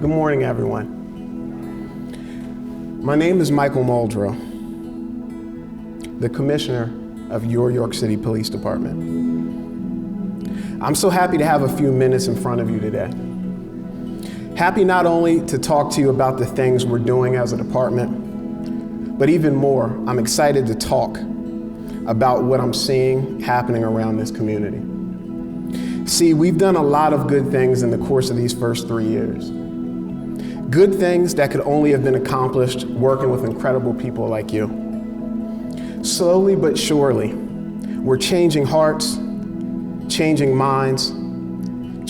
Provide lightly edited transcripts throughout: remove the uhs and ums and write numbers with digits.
Good morning, everyone. My name is Michael Muldrow, the Commissioner of your York City Police Department. I'm so happy to have a few minutes in front of you today. Happy not only to talk to you about the things we're doing as a department, but even more, I'm excited to talk about what I'm seeing happening around this community. See, we've done a lot of good things in the course of these first 3 years. Good things that could only have been accomplished working with incredible people like you. Slowly but surely, we're changing hearts, changing minds,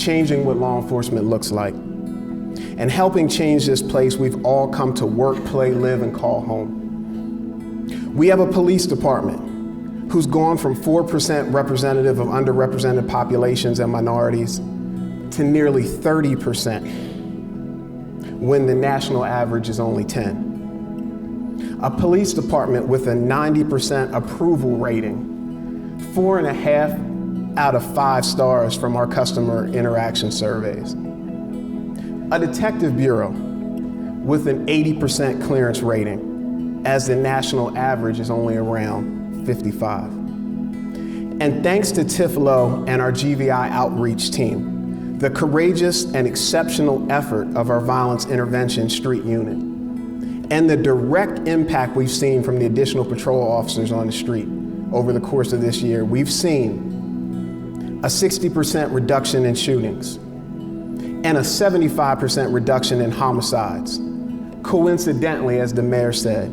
changing what law enforcement looks like, and helping change this place we've all come to work, play, live, and call home. We have a police department who's gone from 4% representative of underrepresented populations and minorities to nearly 30%, when the national average is only 10. A police department with a 90% approval rating, 4.5 out of 5 stars from our customer interaction surveys. A detective bureau with an 80% clearance rating, as the national average is only around 55. And thanks to Tiff Lowe and our GVI outreach team, the courageous and exceptional effort of our violence intervention street unit, and the direct impact we've seen from the additional patrol officers on the street over the course of this year, we've seen a 60% reduction in shootings and a 75% reduction in homicides. Coincidentally, as the mayor said,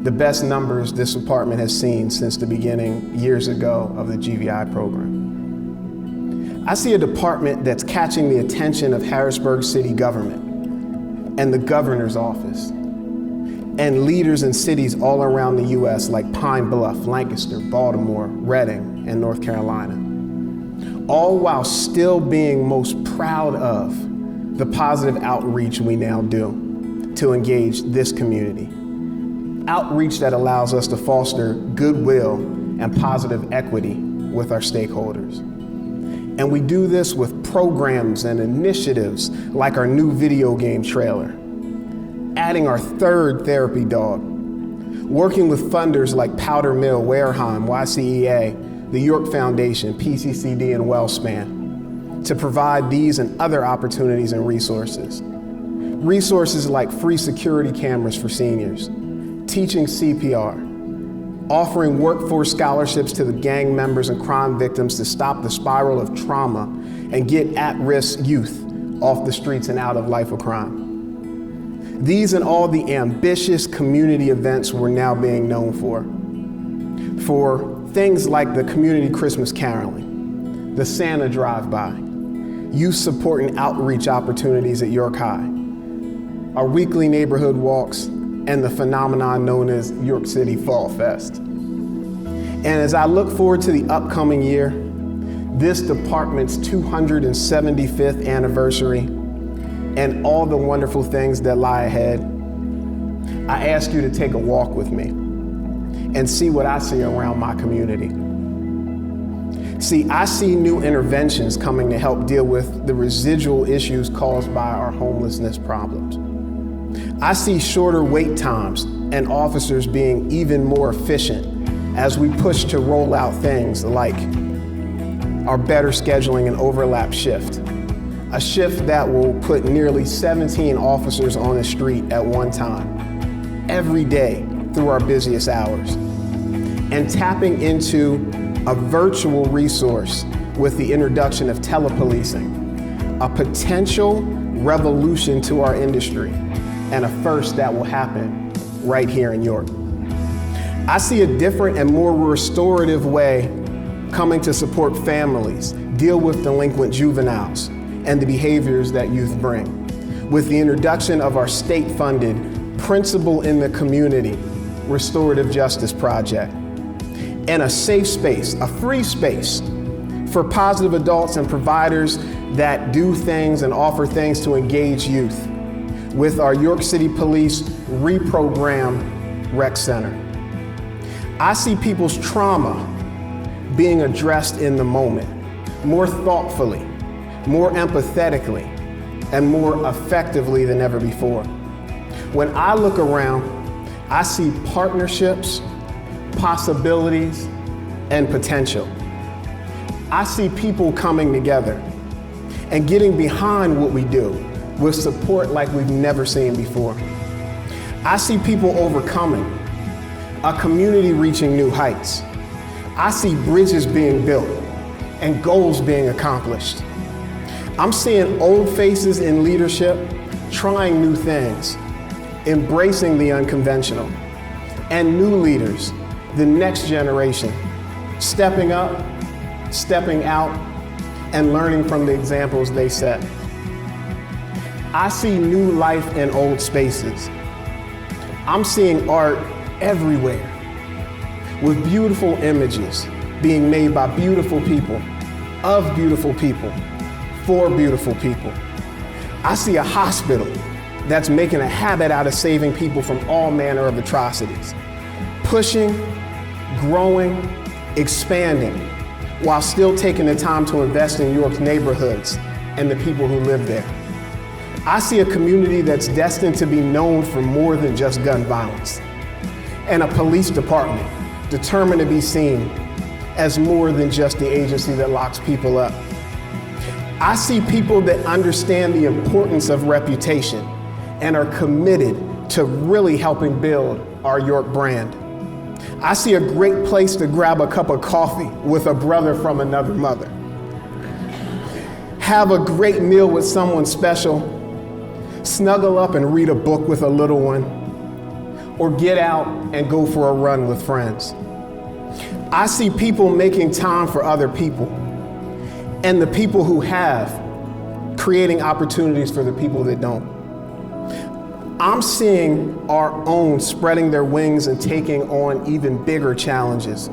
the best numbers this department has seen since the beginning years ago of the GVI program. I see a department that's catching the attention of Harrisburg City government and the governor's office and leaders in cities all around the US like Pine Bluff, Lancaster, Baltimore, Reading, and North Carolina, all while still being most proud of the positive outreach we now do to engage this community. Outreach that allows us to foster goodwill and positive equity with our stakeholders. And we do this with programs and initiatives like our new video game trailer, adding our 3rd therapy dog, working with funders like Powder Mill, Wareheim, YCEA, the York Foundation, PCCD, and WellSpan to provide these and other opportunities and resources. Resources like free security cameras for seniors, teaching CPR, offering workforce scholarships to the gang members and crime victims to stop the spiral of trauma and get at-risk youth off the streets and out of life of crime. These and all the ambitious community events we're now being known for things like the community Christmas caroling, the Santa drive-by, youth support and outreach opportunities at York High, our weekly neighborhood walks, and the phenomenon known as York City Fall Fest. And as I look forward to the upcoming year, this department's 275th anniversary, and all the wonderful things that lie ahead, I ask you to take a walk with me and see what I see around my community. See, I see new interventions coming to help deal with the residual issues caused by our homelessness problems. I see shorter wait times and officers being even more efficient as we push to roll out things like our better scheduling and overlap shift, a shift that will put nearly 17 officers on the street at one time, every day through our busiest hours, and tapping into a virtual resource with the introduction of telepolicing, a potential revolution to our industry, and a first that will happen right here in York. I see a different and more restorative way coming to support families, deal with delinquent juveniles, and the behaviors that youth bring, with the introduction of our state-funded Principal in the Community Restorative Justice Project, and a safe space, a free space for positive adults and providers that do things and offer things to engage youth with our York City Police Reprogram Rec Center. I see people's trauma being addressed in the moment, more thoughtfully, more empathetically, and more effectively than ever before. When I look around, I see partnerships, possibilities, and potential. I see people coming together and getting behind what we do with support like we've never seen before. I see people overcoming, a community reaching new heights. I see bridges being built and goals being accomplished. I'm seeing old faces in leadership trying new things, embracing the unconventional, and new leaders, the next generation, stepping up, stepping out, and learning from the examples they set. I see new life in old spaces. I'm seeing art everywhere, with beautiful images being made by beautiful people, of beautiful people, for beautiful people. I see a hospital that's making a habit out of saving people from all manner of atrocities, pushing, growing, expanding, while still taking the time to invest in York's neighborhoods and the people who live there. I see a community that's destined to be known for more than just gun violence, and a police department determined to be seen as more than just the agency that locks people up. I see people that understand the importance of reputation and are committed to really helping build our York brand. I see a great place to grab a cup of coffee with a brother from another mother. Have a great meal with someone special, snuggle up and read a book with a little one, or get out and go for a run with friends. I see people making time for other people, and the people who have, creating opportunities for the people that don't. I'm seeing our own spreading their wings and taking on even bigger challenges.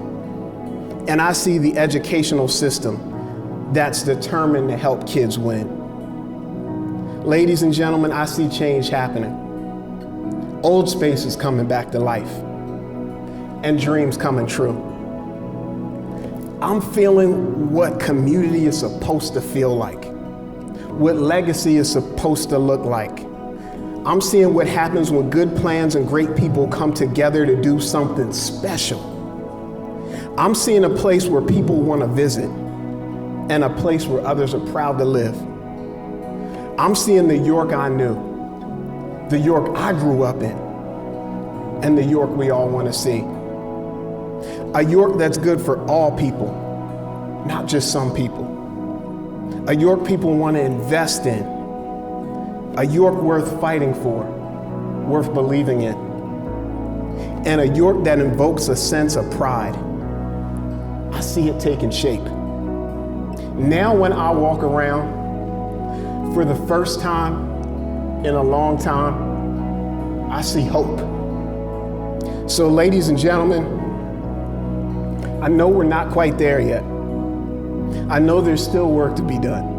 And I see the educational system that's determined to help kids win. Ladies and gentlemen, I see change happening. Old spaces coming back to life, and dreams coming true. I'm feeling what community is supposed to feel like, what legacy is supposed to look like. I'm seeing what happens when good plans and great people come together to do something special. I'm seeing a place where people want to visit, and a place where others are proud to live. I'm seeing the York I knew, the York I grew up in, and the York we all want to see. A York that's good for all people, not just some people. A York people want to invest in. A York worth fighting for, worth believing in. And a York that invokes a sense of pride. I see it taking shape. Now when I walk around, for the first time in a long time, I see hope. So ladies and gentlemen, I know we're not quite there yet. I know there's still work to be done.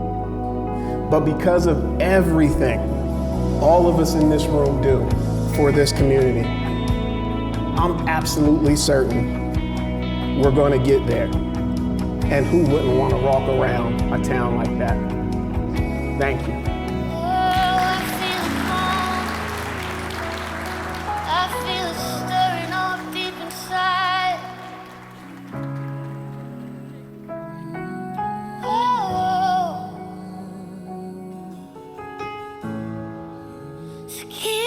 But because of everything all of us in this room do for this community, I'm absolutely certain we're going to get there. And who wouldn't want to walk around a town like that? Thank you. I feel it calm. I feel it stirring up deep inside. Oh, so keep